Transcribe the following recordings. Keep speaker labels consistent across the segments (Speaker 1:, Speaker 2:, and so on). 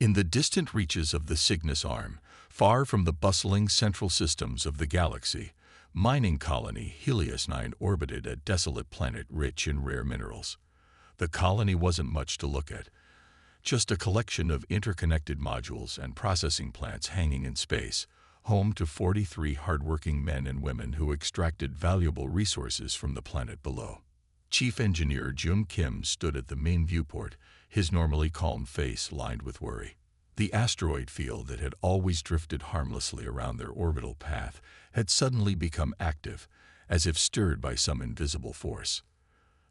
Speaker 1: In the distant reaches of the Cygnus Arm, far from the bustling central systems of the galaxy, mining colony Helios 9 orbited a desolate planet rich in rare minerals. The colony wasn't much to look at, just a collection of interconnected modules and processing plants hanging in space, home to 43 hardworking men and women who extracted valuable resources from the planet below. Chief Engineer Jun Kim stood at the main viewport, his normally calm face lined with worry. The asteroid field that had always drifted harmlessly around their orbital path had suddenly become active, as if stirred by some invisible force.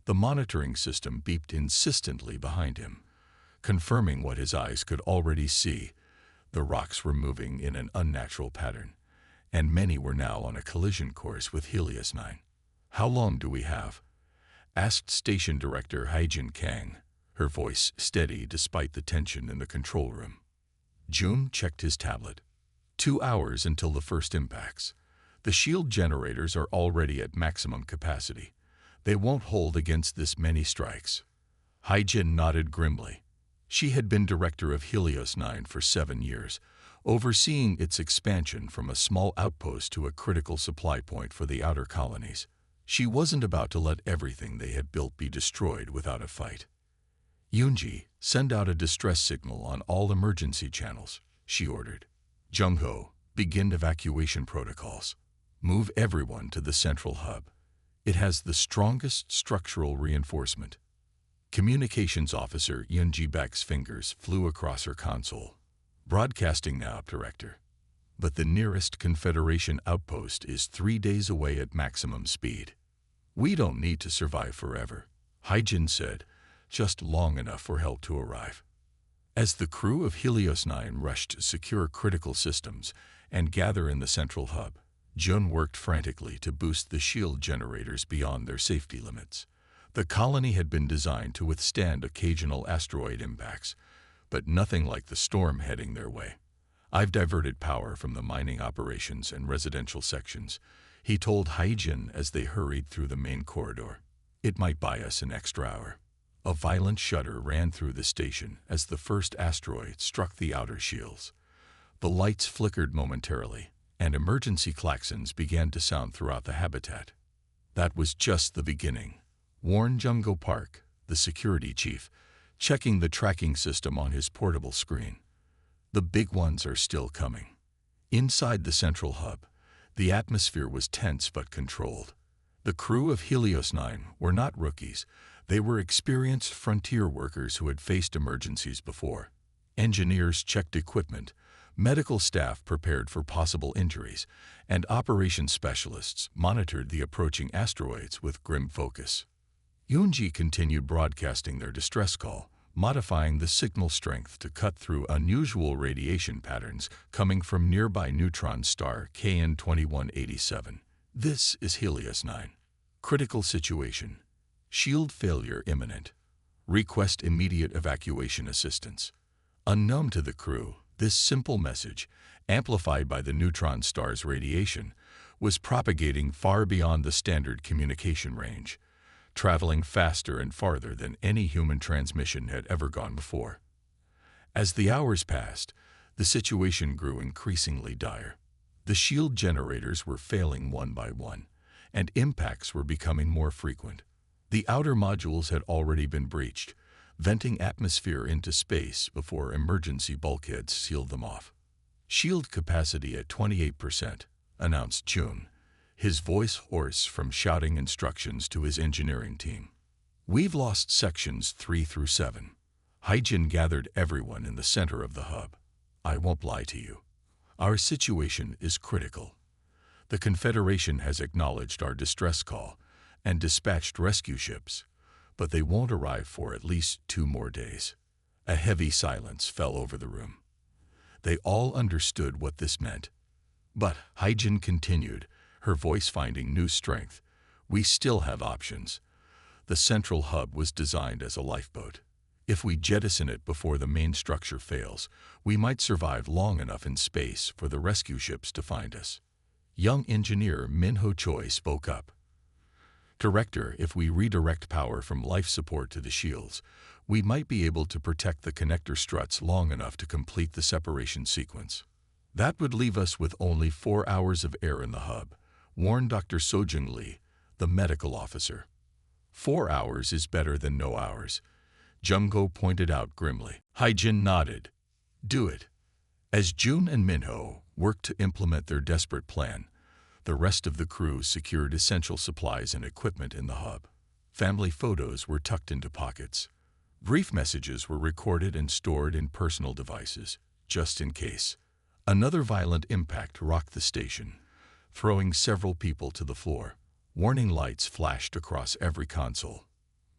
Speaker 1: The monitoring system beeped insistently behind him, confirming what his eyes could already see. The rocks were moving in an unnatural pattern, and many were now on a collision course with Helios 9. "How long do we have?" asked Station Director Haijin Kang, her voice steady despite the tension in the control room. Jun checked his tablet. 2 hours until the first impacts. The shield generators are already at maximum capacity. They won't hold against this many strikes. Haijin nodded grimly. She had been director of Helios 9 for 7 years, overseeing its expansion from a small outpost to a critical supply point for the outer colonies. She wasn't about to let everything they had built be destroyed without a fight. "Yoonji, send out a distress signal on all emergency channels," she ordered. "Jungho, begin evacuation protocols. Move everyone to the central hub. It has the strongest structural reinforcement." Communications Officer Yoonji Beck's fingers flew across her console. "Broadcasting now, Director. But the nearest Confederation outpost is 3 days away at maximum speed." "We don't need to survive forever," Haijin said, "just long enough for help to arrive." As the crew of Helios 9 rushed to secure critical systems and gather in the central hub, Jun worked frantically to boost the shield generators beyond their safety limits. The colony had been designed to withstand occasional asteroid impacts, but nothing like the storm heading their way. "I've diverted power from the mining operations and residential sections," he told Haijin as they hurried through the main corridor. "It might buy us an extra hour." A violent shudder ran through the station as the first asteroid struck the outer shields. The lights flickered momentarily, and emergency klaxons began to sound throughout the habitat. That was just the beginning, warned Jungho Park, the security chief, checking the tracking system on his portable screen. "The big ones are still coming." Inside the central hub, the atmosphere was tense but controlled. The crew of Helios 9 were not rookies. They were experienced frontier workers who had faced emergencies before. Engineers checked equipment, medical staff prepared for possible injuries, and operations specialists monitored the approaching asteroids with grim focus. Yoonji continued broadcasting their distress call, modifying the signal strength to cut through unusual radiation patterns coming from nearby neutron star KN 2187. "This is Helios 9. Critical situation. Shield failure imminent. Request immediate evacuation assistance." Unknown to the crew, this simple message, amplified by the neutron star's radiation, was propagating far beyond the standard communication range, traveling faster and farther than any human transmission had ever gone before. As the hours passed, the situation grew increasingly dire. The shield generators were failing one by one, and impacts were becoming more frequent. The outer modules had already been breached, venting atmosphere into space before emergency bulkheads sealed them off. "Shield capacity at 28%, announced Jun, his voice hoarse from shouting instructions to his engineering team. "We've lost sections 3 through 7. Haijin gathered everyone in the center of the hub. "I won't lie to you. Our situation is critical. The Confederation has acknowledged our distress call and dispatched rescue ships, but they won't arrive for at least 2 more days." A heavy silence fell over the room. They all understood what this meant. "But," Haijin continued, her voice finding new strength, "we still have options. The central hub was designed as a lifeboat. If we jettison it before the main structure fails, we might survive long enough in space for the rescue ships to find us." Young engineer Minho Choi spoke up. "Director, if we redirect power from life support to the shields, We might be able to protect the connector struts long enough to complete the separation sequence. That would leave us with only 4 hours of air in the hub, warned Dr. Sojung Lee, the medical officer. 4 hours is better than no hours, Jung-go pointed out grimly. Haijin nodded. Do it. As Jun and Minho worked to implement their desperate plan, the rest of the crew secured essential supplies and equipment in the hub. Family photos were tucked into pockets. Brief messages were recorded and stored in personal devices, just in case. Another violent impact rocked the station, throwing several people to the floor. Warning lights flashed across every console.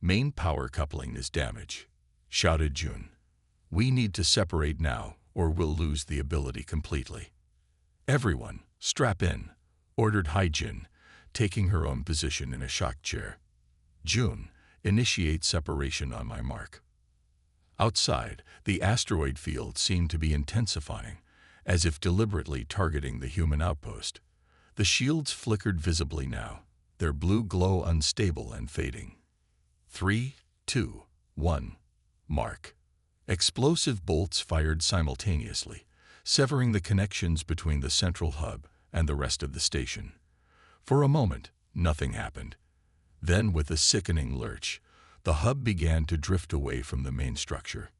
Speaker 1: Main power coupling is damaged, shouted Jun. We need to separate now, or we'll lose the ability completely. Everyone, strap in, ordered Haijin, taking her own position in a shock chair. Jun, initiate separation on my mark. Outside, the asteroid field seemed to be intensifying, as if deliberately targeting the human outpost. The shields flickered visibly now, their blue glow unstable and fading. 3, 2, 1, mark. Explosive bolts fired simultaneously, severing the connections between the central hub and the rest of the station. For a moment, nothing happened. Then, with a sickening lurch, the hub began to drift away from the main structure.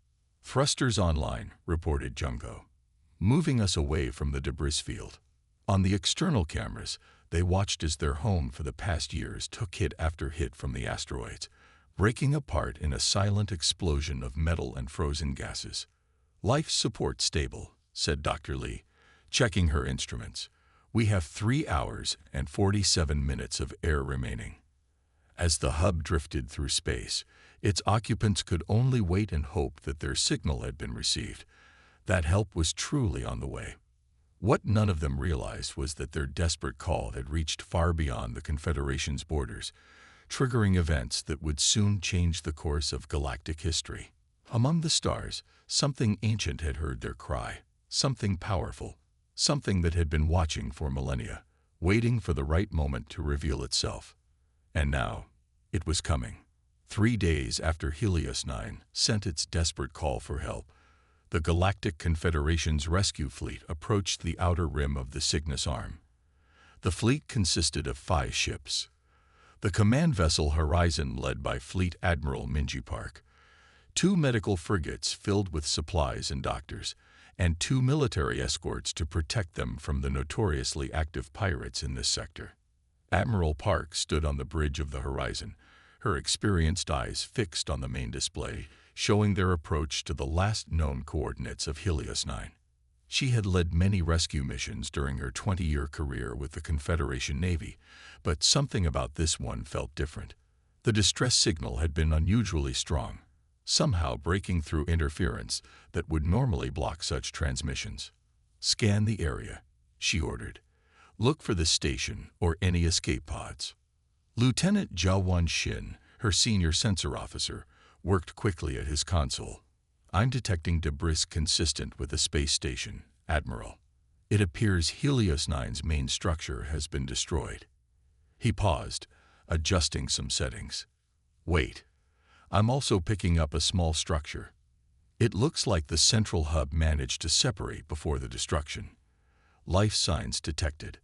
Speaker 1: Thrusters online, reported Jung-go, moving us away from the debris field. On the external cameras, they watched as their home for the past years took hit after hit from the asteroids, breaking apart in a silent explosion of metal and frozen gases. Life support stable, said Dr. Lee, checking her instruments. We have 3 hours and 47 minutes of air remaining. As the hub drifted through space, its occupants could only wait and hope that their signal had been received. That help was truly on the way. What none of them realized was that their desperate call had reached far beyond the Confederation's borders, triggering events that would soon change the course of galactic history. Among the stars, something ancient had heard their cry, something powerful, something that had been watching for millennia, waiting for the right moment to reveal itself. And now, it was coming. 3 days after Helios 9 sent its desperate call for help, the Galactic Confederation's rescue fleet approached the outer rim of the Cygnus Arm. The fleet consisted of 5 ships. The command vessel Horizon, led by Fleet Admiral Minji Park, 2 medical frigates filled with supplies and doctors, and 2 military escorts to protect them from the notoriously active pirates in this sector. Admiral Park stood on the bridge of the Horizon, her experienced eyes fixed on the main display, showing their approach to the last known coordinates of Helios 9. She had led many rescue missions during her 20-year career with the Confederation Navy, but something about this one felt different. The distress signal had been unusually strong, somehow breaking through interference that would normally block such transmissions. Scan the area, she ordered. Look for the station or any escape pods. Lieutenant Jawan Shin, her senior sensor officer, worked quickly at his console. I'm detecting debris consistent with the space station, Admiral. It appears Helios 9's main structure has been destroyed. He paused, adjusting some settings. Wait. I'm also picking up a small structure. It looks like the central hub managed to separate before the destruction. Life signs detected.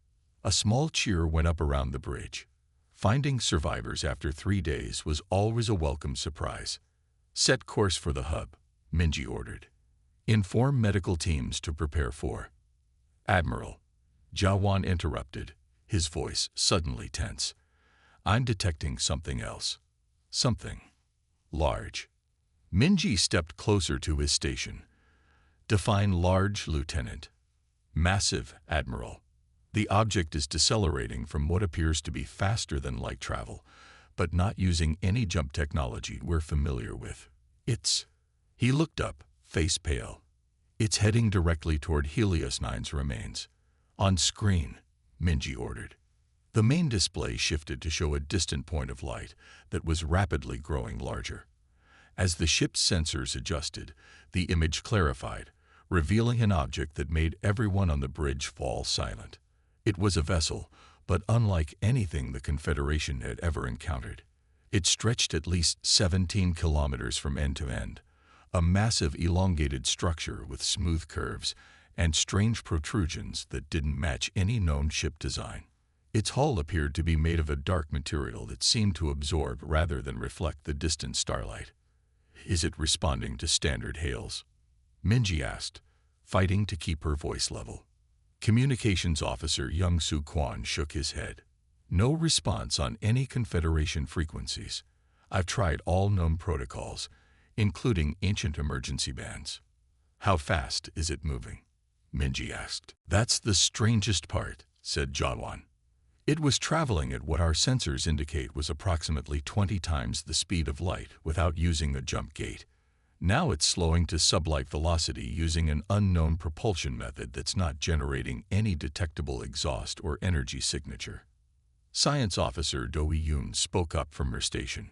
Speaker 1: A small cheer went up around the bridge. Finding survivors after 3 days was always a welcome surprise. Set course for the hub, Minji ordered. Inform medical teams to prepare for. Admiral, Jawan interrupted, his voice suddenly tense. I'm detecting something else. Something large. Minji stepped closer to his station. Define large, Lieutenant. Massive, Admiral. The object is decelerating from what appears to be faster than light travel, but not using any jump technology we're familiar with. He looked up, face pale. It's heading directly toward Helios 9's remains. On screen, Minji ordered. The main display shifted to show a distant point of light that was rapidly growing larger. As the ship's sensors adjusted, the image clarified, revealing an object that made everyone on the bridge fall silent. It was a vessel, but unlike anything the Confederation had ever encountered. It stretched at least 17 kilometers from end to end, a massive elongated structure with smooth curves and strange protrusions that didn't match any known ship design. Its hull appeared to be made of a dark material that seemed to absorb rather than reflect the distant starlight. "Is it responding to standard hails?" Minji asked, fighting to keep her voice level. Communications Officer Young-Soo Kwon shook his head. "No response on any Confederation frequencies. I've tried all known protocols, including ancient emergency bands." "How fast is it moving?" Minji asked. "That's the strangest part," said Jawan. "It was traveling at what our sensors indicate was approximately 20 times the speed of light without using a jump gate. Now it's slowing to sublight velocity using an unknown propulsion method that's not generating any detectable exhaust or energy signature." Science Officer Doi Yoon spoke up from her station.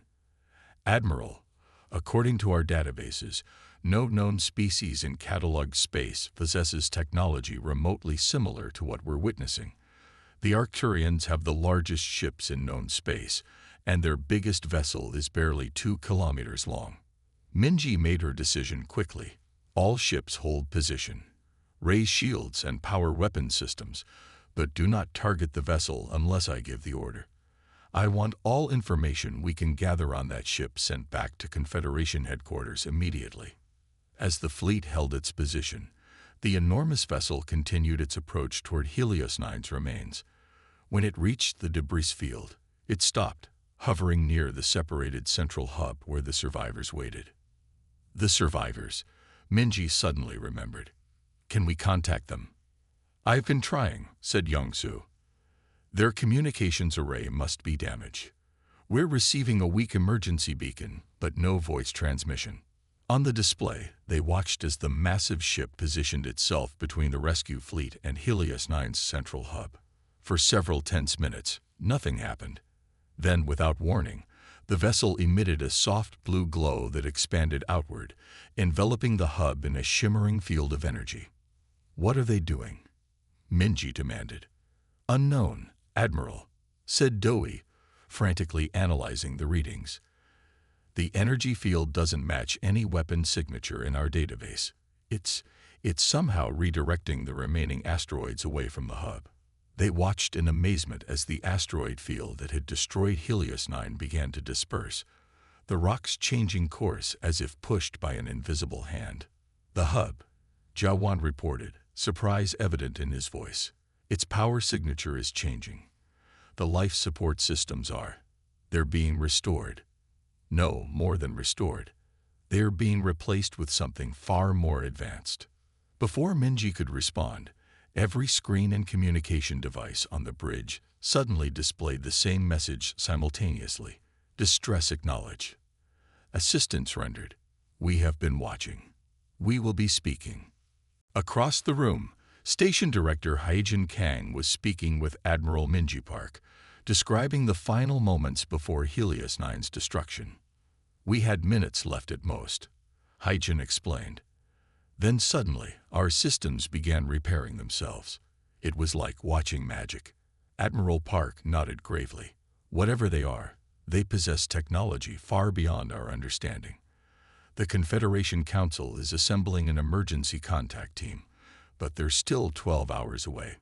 Speaker 1: "Admiral, according to our databases, no known species in cataloged space possesses technology remotely similar to what we're witnessing. The Arcturians have the largest ships in known space, and their biggest vessel is barely 2 kilometers long." Minji made her decision quickly. "All ships hold position. Raise shields and power weapon systems, but do not target the vessel unless I give the order. I want all information we can gather on that ship sent back to Confederation headquarters immediately." As the fleet held its position, the enormous vessel continued its approach toward Helios 9's remains. When it reached the debris field, it stopped, hovering near the separated central hub where the survivors waited. The survivors, Minji suddenly remembered. "Can we contact them?" "I've been trying," said Young-Soo. "Their communications array must be damaged. We're receiving a weak emergency beacon, but no voice transmission." On the display, they watched as the massive ship positioned itself between the rescue fleet and Helios 9's central hub. For several tense minutes, nothing happened. Then, without warning, the vessel emitted a soft blue glow that expanded outward, enveloping the hub in a shimmering field of energy. "What are they doing?" Minji demanded. "Unknown, Admiral," said Doi, frantically analyzing the readings. "The energy field doesn't match any weapon signature in our database. It's somehow redirecting the remaining asteroids away from the hub." They watched in amazement as the asteroid field that had destroyed Helios 9 began to disperse, the rocks changing course as if pushed by an invisible hand. "The hub," Jawan reported, surprise evident in his voice. "Its power signature is changing. The life support systems are. They're being restored. No, more than restored. They're being replaced with something far more advanced." Before Minji could respond, every screen and communication device on the bridge suddenly displayed the same message simultaneously. "Distress acknowledged. Assistance rendered. We have been watching. We will be speaking." Across the room, Station Director Haijin Kang was speaking with Admiral Minji Park, describing the final moments before Helios 9's destruction. "We had minutes left at most," Haijin explained. "Then suddenly, our systems began repairing themselves. It was like watching magic." Admiral Park nodded gravely. "Whatever they are, they possess technology far beyond our understanding. The Confederation Council is assembling an emergency contact team, but they're still 12 hours away."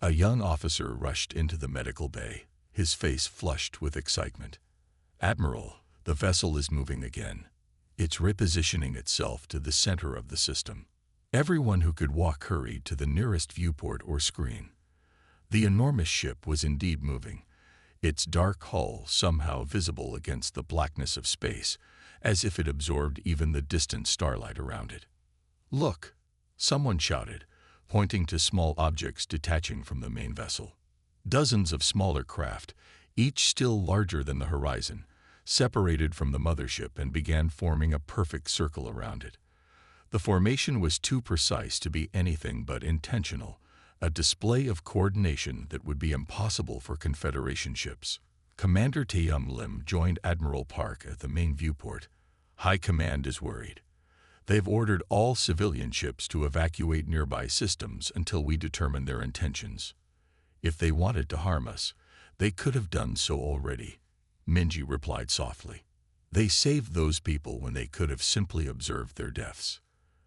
Speaker 1: A young officer rushed into the medical bay, his face flushed with excitement. "Admiral, the vessel is moving again. It's repositioning itself to the center of the system." Everyone who could walk hurried to the nearest viewport or screen. The enormous ship was indeed moving, its dark hull somehow visible against the blackness of space, as if it absorbed even the distant starlight around it. "Look!" someone shouted, pointing to small objects detaching from the main vessel. Dozens of smaller craft, each still larger than the horizon, separated from the mothership and began forming a perfect circle around it. The formation was too precise to be anything but intentional, a display of coordination that would be impossible for Confederation ships. Commander Taeyum Lim joined Admiral Park at the main viewport. "High Command is worried. They've ordered all civilian ships to evacuate nearby systems until we determine their intentions. If they wanted to harm us, they could have done so already. Minji replied softly. They saved those people when they could have simply observed their deaths.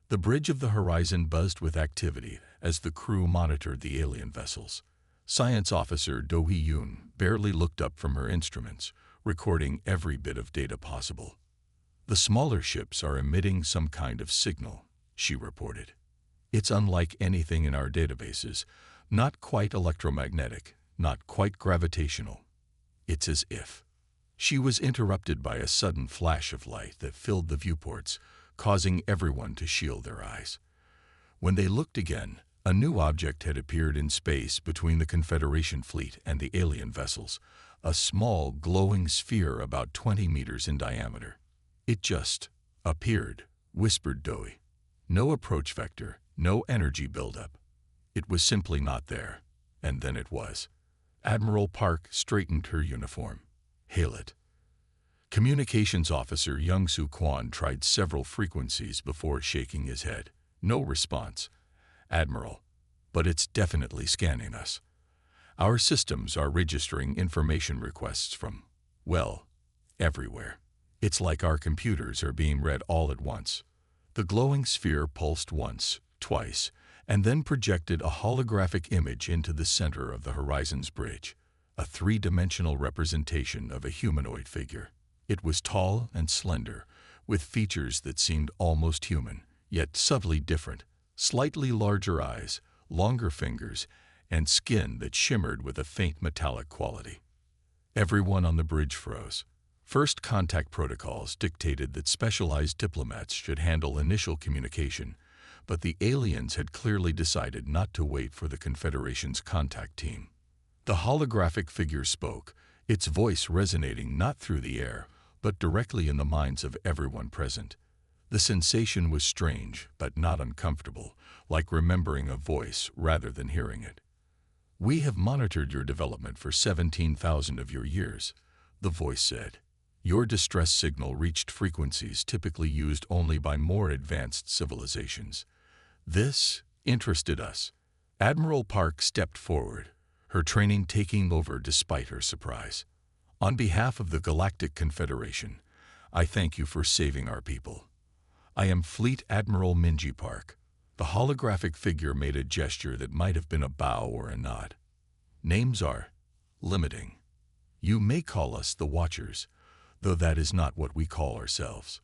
Speaker 1: The bridge of the horizon buzzed with activity as the crew monitored the alien vessels. Science officer Do Hee-yoon barely looked up from her instruments, recording every bit of data possible. The smaller ships are emitting some kind of signal, she reported. It's unlike anything in our databases, not quite electromagnetic, not quite gravitational. It's as if. She was interrupted by a sudden flash of light that filled the viewports, causing everyone to shield their eyes. When they looked again, a new object had appeared in space between the Confederation fleet and the alien vessels, a small, glowing sphere about 20 meters in diameter. It just appeared, whispered Doi. No approach vector, no energy buildup. It was simply not there. And then it was. Admiral Park straightened her uniform. Hail it. Communications officer Young-soo Kwon tried several frequencies before shaking his head. No response. Admiral, but it's definitely scanning us. Our systems are registering information requests from, well, everywhere. It's like our computers are being read all at once. The glowing sphere pulsed once, twice, and then projected a holographic image into the center of the horizon's bridge, a three-dimensional representation of a humanoid figure. It was tall and slender, with features that seemed almost human, yet subtly different, slightly larger eyes, longer fingers, and skin that shimmered with a faint metallic quality. Everyone on the bridge froze. First contact protocols dictated that specialized diplomats should handle initial communication, but the aliens had clearly decided not to wait for the Confederation's contact team. The holographic figure spoke, its voice resonating not through the air, but directly in the minds of everyone present. The sensation was strange, but not uncomfortable, like remembering a voice rather than hearing it. We have monitored your development for 17,000 of your years, the voice said. Your distress signal reached frequencies typically used only by more advanced civilizations. This interested us. Admiral Park stepped forward, her training taking over despite her surprise. On behalf of the Galactic Confederation, I thank you for saving our people. I am Fleet Admiral Minji Park. The holographic figure made a gesture that might have been a bow or a nod. Names are limiting. You may call us the Watchers, though that is not what we call ourselves.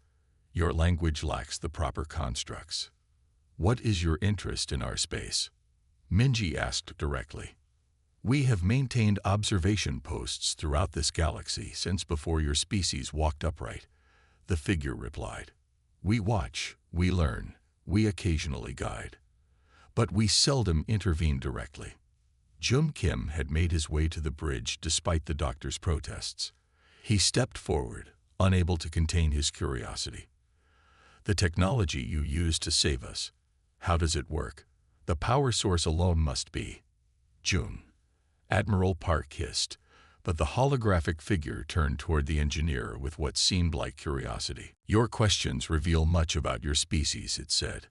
Speaker 1: Your language lacks the proper constructs. What is your interest in our space? Minji asked directly. We have maintained observation posts throughout this galaxy since before your species walked upright, the figure replied. We watch, we learn, we occasionally guide. But we seldom intervene directly. Jun Kim had made his way to the bridge despite the doctor's protests. He stepped forward, unable to contain his curiosity. The technology you use to save us, how does it work? The power source alone must be. Jun. Admiral Park hissed, but the holographic figure turned toward the engineer with what seemed like curiosity. Your questions reveal much about your species, it said.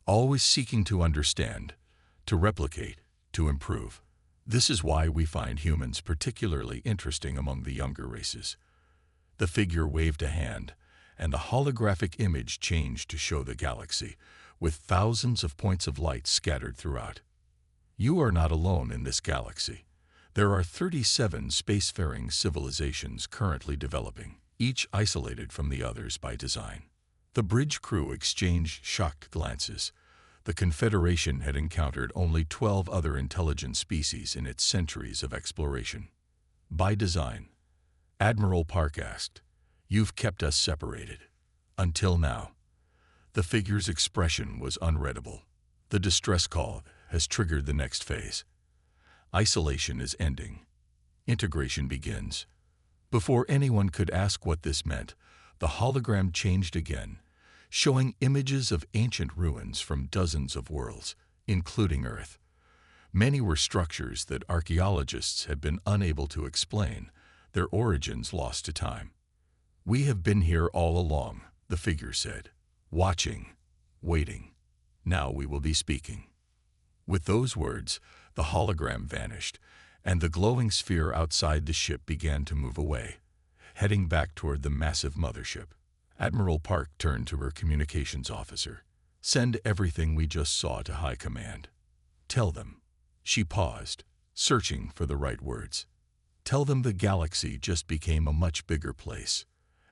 Speaker 1: Always seeking to understand, to replicate, to improve. This is why we find humans particularly interesting among the younger races. The figure waved a hand, and the holographic image changed to show the galaxy, with thousands of points of light scattered throughout. You are not alone in this galaxy. There are 37 spacefaring civilizations currently developing, each isolated from the others by design. The bridge crew exchanged shocked glances. The Confederation had encountered only 12 other intelligent species in its centuries of exploration. By design, Admiral Park asked, You've kept us separated. Until now. The figure's expression was unreadable. The distress call has triggered the next phase. Isolation is ending. Integration begins. Before anyone could ask what this meant, the hologram changed again, showing images of ancient ruins from dozens of worlds, including Earth. Many were structures that archaeologists had been unable to explain, their origins lost to time. We have been here all along, the figure said, watching, waiting. Now we will be speaking. With those words, the hologram vanished, and the glowing sphere outside the ship began to move away. heading back toward the massive mothership. Admiral Park turned to her communications officer. "Send everything we just saw to High Command. Tell them." She paused, searching for the right words. "Tell them the galaxy just became a much bigger place."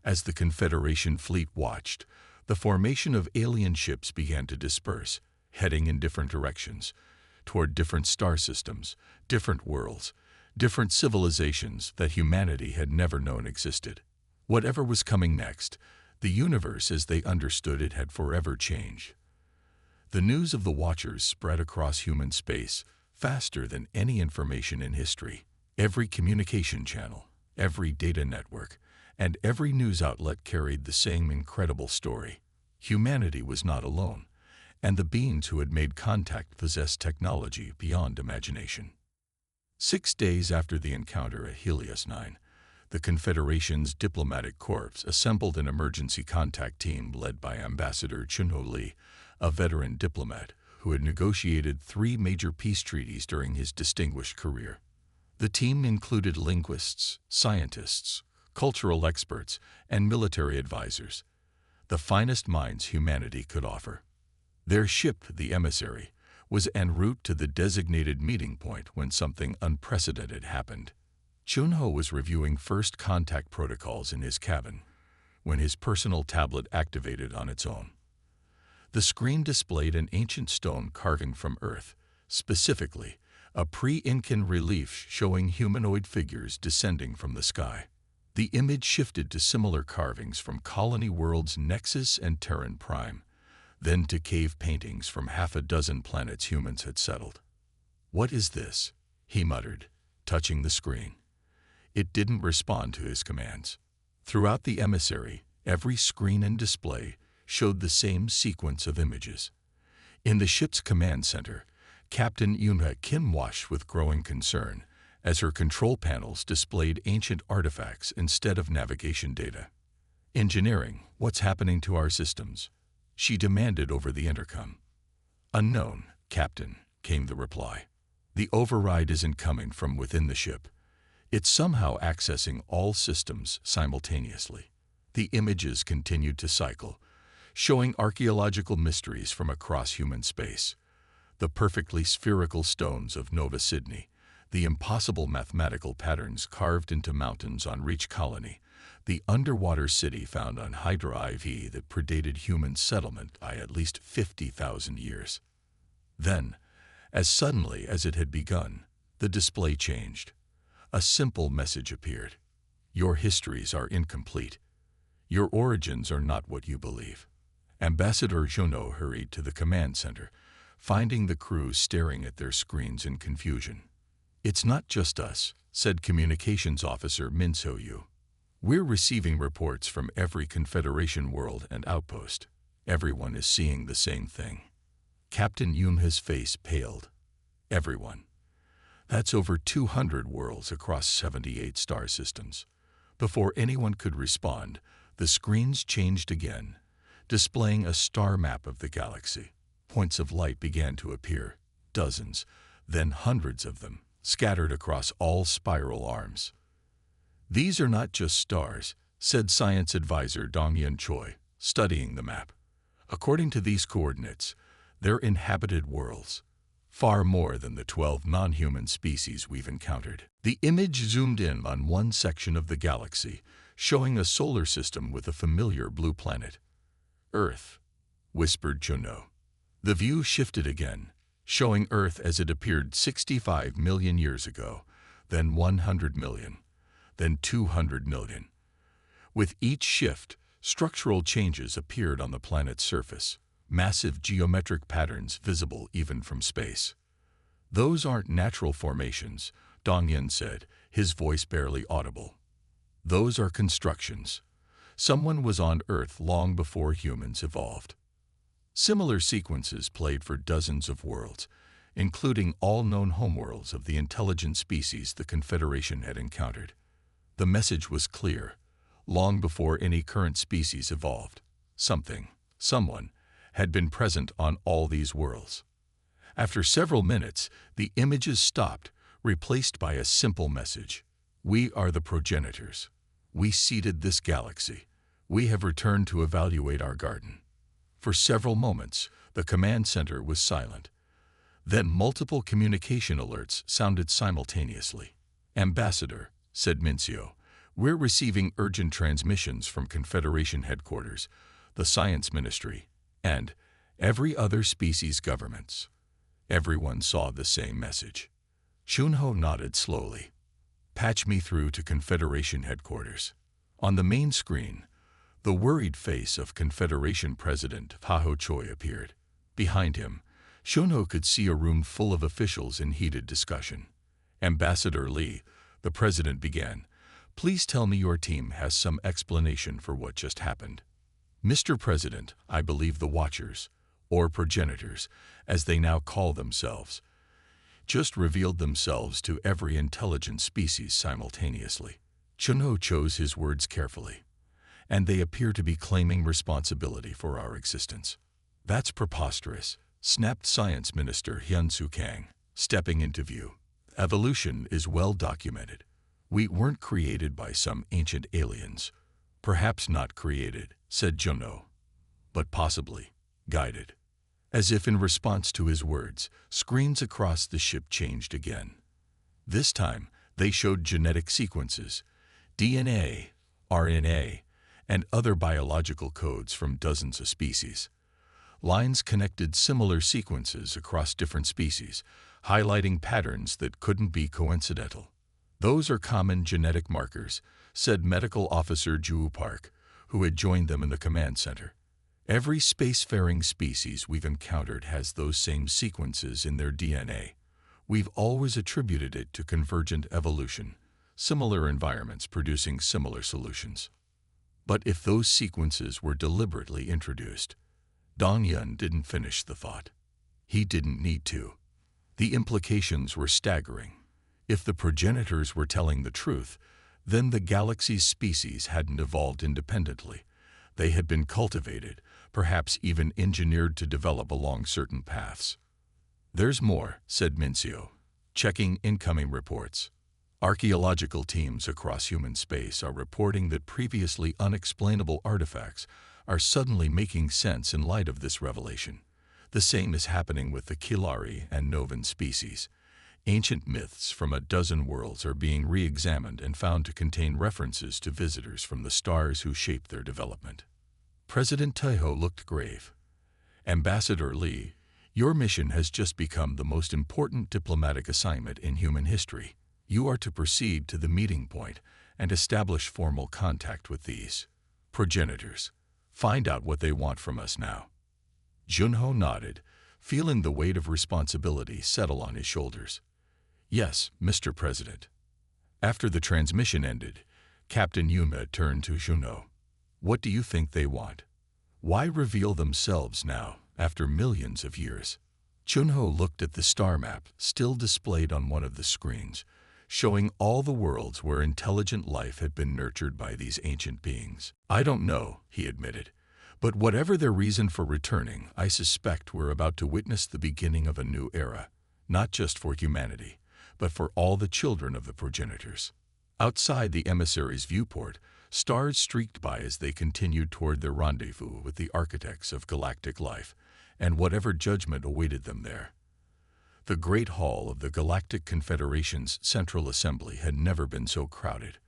Speaker 1: As the Confederation fleet watched, the formation of alien ships began to disperse, heading in different directions, toward different star systems, different worlds, different civilizations that humanity had never known existed. Whatever was coming next, the universe as they understood it had forever changed. The news of the Watchers spread across human space faster than any information in history. Every communication channel, every data network, and every news outlet carried the same incredible story. Humanity was not alone, and the beings who had made contact possessed technology beyond imagination. 6 days after the encounter at Helios 9, the Confederation's diplomatic corps assembled an emergency contact team led by Ambassador Chun-Ho Lee, a veteran diplomat who had negotiated 3 major peace treaties during his distinguished career. The team included linguists, scientists, cultural experts, and military advisors, the finest minds humanity could offer. Their ship, the Emissary, was en route to the designated meeting point when something unprecedented happened. Chun-Ho was reviewing first contact protocols in his cabin when his personal tablet activated on its own. The screen displayed an ancient stone carving from Earth, specifically a pre-Incan relief showing humanoid figures descending from the sky. The image shifted to similar carvings from colony worlds Nexus and Terran Prime, then to cave paintings from half a dozen planets humans had settled. "What is this?" he muttered, touching the screen. It didn't respond to his commands. Throughout the Emissary, every screen and display showed the same sequence of images. In the ship's command center, Captain Yunha Kim watched with growing concern as her control panels displayed ancient artifacts instead of navigation data. "Engineering, what's happening to our systems?" she demanded over the intercom. "Unknown, Captain," came the reply. "The override isn't coming from within the ship. It's somehow accessing all systems simultaneously." The images continued to cycle, showing archaeological mysteries from across human space. The perfectly spherical stones of Nova Sydney, the impossible mathematical patterns carved into mountains on Reach Colony, the underwater city found on Hydra IV that predated human settlement by at least 50,000 years. Then, as suddenly as it had begun, the display changed. A simple message appeared. "Your histories are incomplete. Your origins are not what you believe." Ambassador Jono hurried to the command center, finding the crew staring at their screens in confusion. "It's not just us," said Communications Officer Min So-yu. "We're receiving reports from every Confederation world and outpost. Everyone is seeing the same thing." Captain Yunha's face paled. "Everyone. That's over 200 worlds across 78 star systems." Before anyone could respond, the screens changed again, displaying a star map of the galaxy. Points of light began to appear, dozens, then hundreds of them, scattered across all spiral arms. "These are not just stars," said science advisor Dong-Yen Choi, studying the map. "According to these coordinates, they're inhabited worlds, far more than the 12 non-human species we've encountered." The image zoomed in on one section of the galaxy, showing a solar system with a familiar blue planet. "Earth," whispered Juno. The view shifted again, showing Earth as it appeared 65 million years ago, then 100 million, then 200 million. With each shift, structural changes appeared on the planet's surface, massive geometric patterns visible even from space. "Those aren't natural formations," Dong-Yen said, his voice barely audible. "Those are constructions. Someone was on Earth long before humans evolved." Similar sequences played for dozens of worlds, including all known homeworlds of the intelligent species the Confederation had encountered. The message was clear. Long before any current species evolved, someone, had been present on all these worlds. After several minutes, the images stopped, replaced by a simple message. "We are the progenitors. We seeded this galaxy. We have returned to evaluate our garden." For several moments, the command center was silent. Then multiple communication alerts sounded simultaneously. "Ambassador," said Mincio, "we're receiving urgent transmissions from Confederation headquarters, the Science Ministry, and every other species governments." Everyone saw the same message. Shunho nodded slowly. "Patch me through to Confederation headquarters." On the main screen, the worried face of Confederation President Taho Choi appeared. Behind him, Shunho could see a room full of officials in heated discussion. "Ambassador Lee," the president began, "please tell me your team has some explanation for what just happened." "Mr. President, I believe the Watchers, or progenitors, as they now call themselves, just revealed themselves to every intelligent species simultaneously." Shunho chose his words carefully. "And they appear to be claiming responsibility for our existence." "That's preposterous," snapped Science Minister Hyun-Soo Kang, stepping into view. "Evolution is well documented. We weren't created by some ancient aliens." "Perhaps not created," said Junho, "but possibly guided." As if in response to his words, screens across the ship changed again. This time, they showed genetic sequences, DNA, RNA, and other biological codes from dozens of species. Lines connected similar sequences across different species, highlighting patterns that couldn't be coincidental. "Those are common genetic markers," said Medical Officer Ju Park, who had joined them in the command center. "Every spacefaring species we've encountered has those same sequences in their DNA. We've always attributed it to convergent evolution, similar environments producing similar solutions. But if those sequences were deliberately introduced..." Dong Yun didn't finish the thought. He didn't need to. The implications were staggering. If the progenitors were telling the truth, then the galaxy's species hadn't evolved independently. They had been cultivated, perhaps even engineered to develop along certain paths. "There's more," said Mincio, checking incoming reports. "Archaeological teams across human space are reporting that previously unexplainable artifacts are suddenly making sense in light of this revelation. The same is happening with the Kilari and Novan species. Ancient myths from a dozen worlds are being re-examined and found to contain references to visitors from the stars who shaped their development." President Taeho looked grave. "Ambassador Lee, your mission has just become the most important diplomatic assignment in human history. You are to proceed to the meeting point and establish formal contact with these progenitors. Find out what they want from us now." Junho nodded, feeling the weight of responsibility settle on his shoulders. "Yes, Mr. President." After the transmission ended, Captain Yuma turned to Junho. "What do you think they want? Why reveal themselves now, after millions of years?" Junho looked at the star map still displayed on one of the screens, showing all the worlds where intelligent life had been nurtured by these ancient beings. "I don't know," he admitted. "But whatever their reason for returning, I suspect we're about to witness the beginning of a new era, not just for humanity, but for all the children of the progenitors." Outside the emissary's viewport, stars streaked by as they continued toward their rendezvous with the architects of galactic life, and whatever judgment awaited them there. The Great Hall of the Galactic Confederation's Central Assembly had never been so crowded.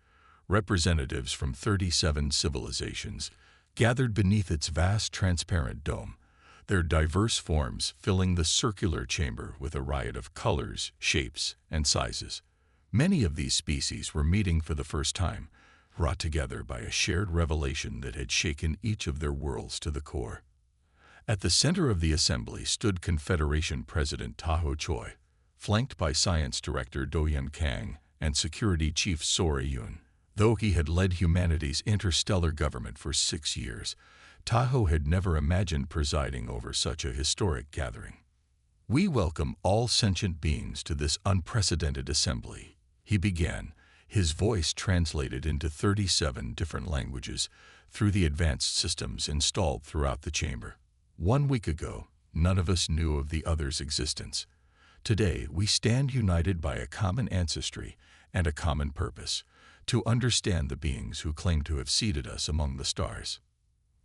Speaker 1: Representatives from 37 civilizations gathered beneath its vast transparent dome, their diverse forms filling the circular chamber with a riot of colors, shapes, and sizes. Many of these species were meeting for the first time, brought together by a shared revelation that had shaken each of their worlds to the core. At the center of the assembly stood Confederation President Taho Choi, flanked by Science Director Do-Yeon Kang and Security Chief Sora Yoon. Though he had led humanity's interstellar government for 6 years, Taho had never imagined presiding over such a historic gathering. "We welcome all sentient beings to this unprecedented assembly," he began, his voice translated into 37 different languages through the advanced systems installed throughout the chamber. "1 week ago, none of us knew of the other's existence. Today, we stand united by a common ancestry and a common purpose, to understand the beings who claim to have seated us among the stars.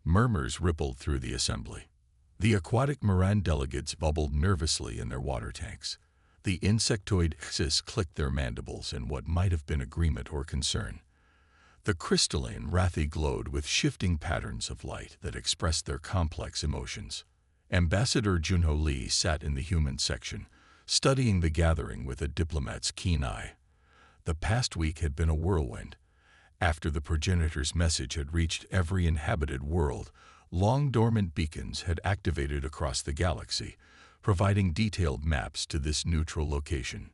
Speaker 1: Murmurs rippled through the assembly. The aquatic Moran delegates bubbled nervously in their water tanks. The insectoid Xs clicked their mandibles in what might have been agreement or concern. The crystalline Rathi glowed with shifting patterns of light that expressed their complex emotions. Ambassador Junho Lee sat in the human section, studying the gathering with a diplomat's keen eye. The past week had been a whirlwind. After the progenitor's message had reached every inhabited world, long-dormant beacons had activated across the galaxy, providing detailed maps to this neutral location.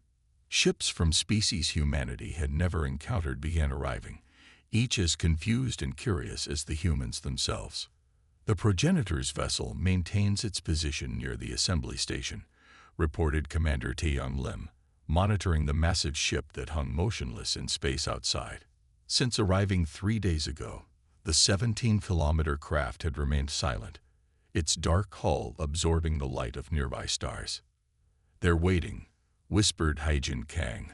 Speaker 1: Ships from species humanity had never encountered began arriving, each as confused and curious as the humans themselves. The progenitor's vessel maintains its position near the assembly station, reported Commander Taeyong Lim, monitoring the massive ship that hung motionless in space outside. Since arriving 3 days ago, the 17-kilometer craft had remained silent, its dark hull absorbing the light of nearby stars. "They're waiting," whispered Haijin Kang,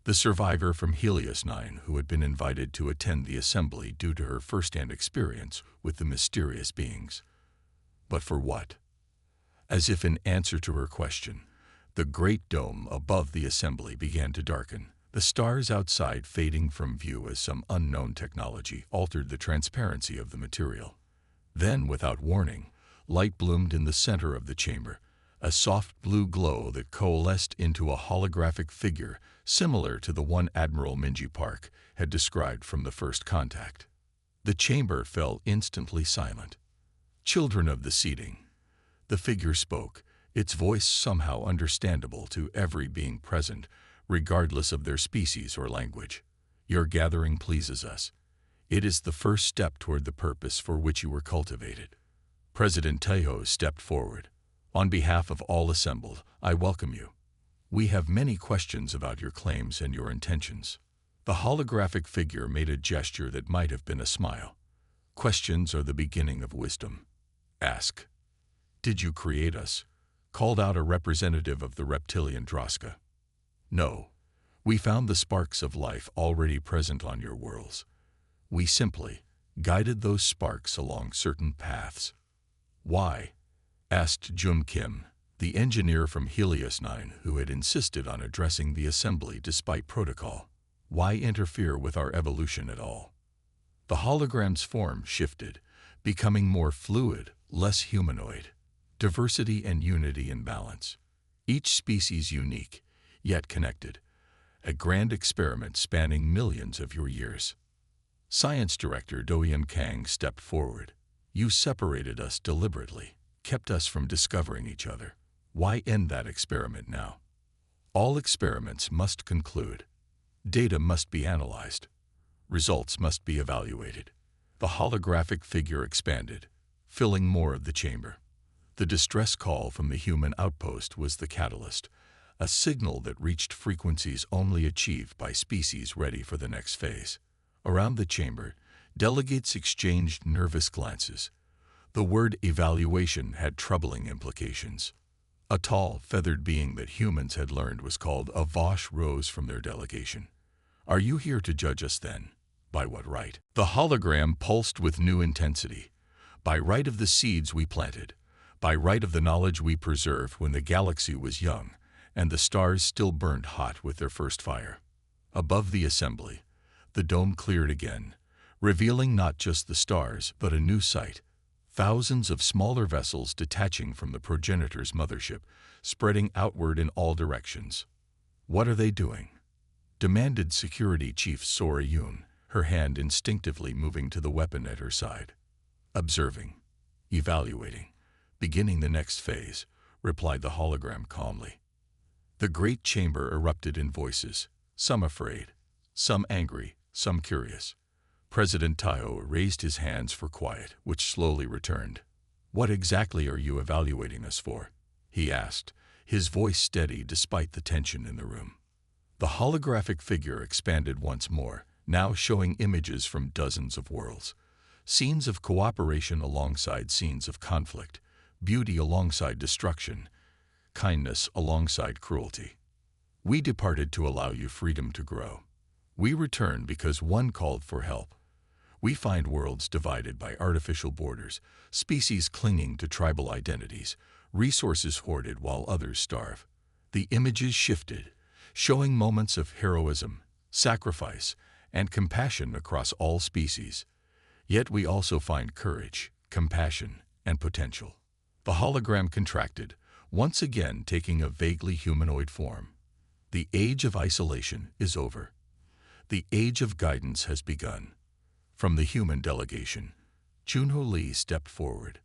Speaker 1: the survivor from Helios 9 who had been invited to attend the assembly due to her first-hand experience with the mysterious beings. But for what? As if in answer to her question, the great dome above the assembly began to darken, the stars outside fading from view as some unknown technology altered the transparency of the material. Then, without warning, light bloomed in the center of the chamber, a soft blue glow that coalesced into a holographic figure similar to the one Admiral Minji Park had described from the first contact. The chamber fell instantly silent. "Children of the seeding," the figure spoke, its voice somehow understandable to every being present, regardless of their species or language. "Your gathering pleases us. It is the first step toward the purpose for which you were cultivated." President Taeho stepped forward. "On behalf of all assembled, I welcome you. We have many questions about your claims and your intentions." The holographic figure made a gesture that might have been a smile. "Questions are the beginning of wisdom. Ask." "Did you create us?" called out a representative of the reptilian Droska. "No. We found the sparks of life already present on your worlds. We simply guided those sparks along certain paths." "Why?" asked Jun Kim, the engineer from Helios 9 who had insisted on addressing the assembly despite protocol. "Why interfere with our evolution at all?" The hologram's form shifted, becoming more fluid, less humanoid. Diversity and unity in balance. Each species unique, yet connected. A grand experiment spanning millions of your years. Science Director Doyen Kang stepped forward. "You separated us deliberately, kept us from discovering each other. Why end that experiment now? All experiments must conclude. Data must be analyzed. Results must be evaluated." The holographic figure expanded, filling more of the chamber. The distress call from the human outpost was the catalyst, a signal that reached frequencies only achieved by species ready for the next phase. Around the chamber, delegates exchanged nervous glances. The word evaluation had troubling implications. A tall, feathered being that humans had learned was called a Vosh rose from their delegation. "Are you here to judge us then? By what right?" The hologram pulsed with new intensity. "By right of the seeds we planted. By right of the knowledge we preserved when the galaxy was young, and the stars still burned hot with their first fire." Above the assembly, the dome cleared again, revealing not just the stars, but a new sight. Thousands of smaller vessels detaching from the progenitor's mothership, spreading outward in all directions. "What are they doing?" demanded Security Chief Sora Yoon, her hand instinctively moving to the weapon at her side. "Observing. Evaluating. Beginning the next phase," replied the hologram calmly. The great chamber erupted in voices, some afraid, some angry, some curious. President Taeho raised his hands for quiet, which slowly returned. "What exactly are you evaluating us for?" he asked, his voice steady despite the tension in the room. The holographic figure expanded once more, now showing images from dozens of worlds. Scenes of cooperation alongside scenes of conflict, beauty alongside destruction, kindness alongside cruelty. "We departed to allow you freedom to grow. We return because one called for help. We find worlds divided by artificial borders, species clinging to tribal identities, resources hoarded while others starve. The images shifted, showing moments of heroism, sacrifice, and compassion across all species. Yet we also find courage, compassion, and potential. The hologram contracted, once again taking a vaguely humanoid form. The age of isolation is over. The age of guidance has begun. From the human delegation, Junho Lee stepped forward.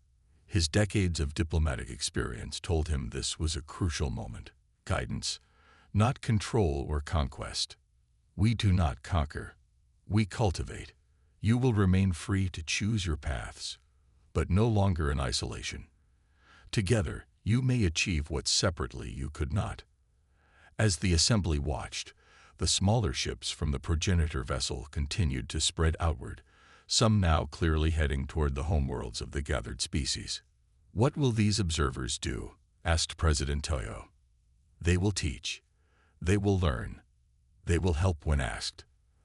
Speaker 1: His decades of diplomatic experience told him this was a crucial moment. Guidance, not control or conquest. We do not conquer. We cultivate. You will remain free to choose your paths, but no longer in isolation. Together, you may achieve what separately you could not. As the assembly watched, the smaller ships from the progenitor vessel continued to spread outward, some now clearly heading toward the homeworlds of the gathered species. What will these observers do? Asked President Toyo. They will teach. They will learn. They will help when asked.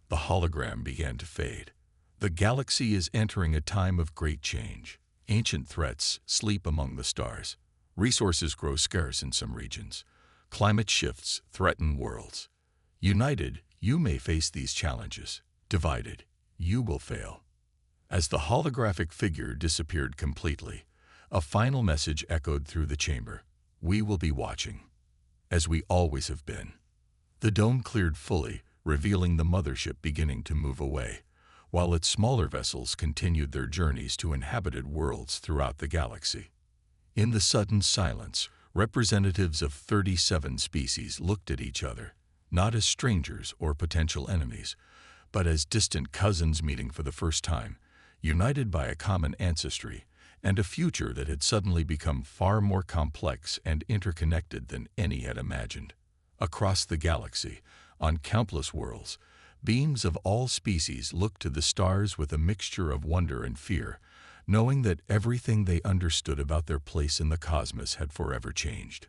Speaker 1: The hologram began to fade. The galaxy is entering a time of great change. Ancient threats sleep among the stars. Resources grow scarce in some regions. Climate shifts threaten worlds. United, you may face these challenges. Divided, you will fail. As the holographic figure disappeared completely, a final message echoed through the chamber. We will be watching, as we always have been. The dome cleared fully, revealing the mothership beginning to move away, while its smaller vessels continued their journeys to inhabited worlds throughout the galaxy. In the sudden silence, representatives of 37 species looked at each other, not as strangers or potential enemies, but as distant cousins meeting for the first time, united by a common ancestry and a future that had suddenly become far more complex and interconnected than any had imagined. Across the galaxy, on countless worlds, beings of all species looked to the stars with a mixture of wonder and fear, knowing that everything they understood about their place in the cosmos had forever changed.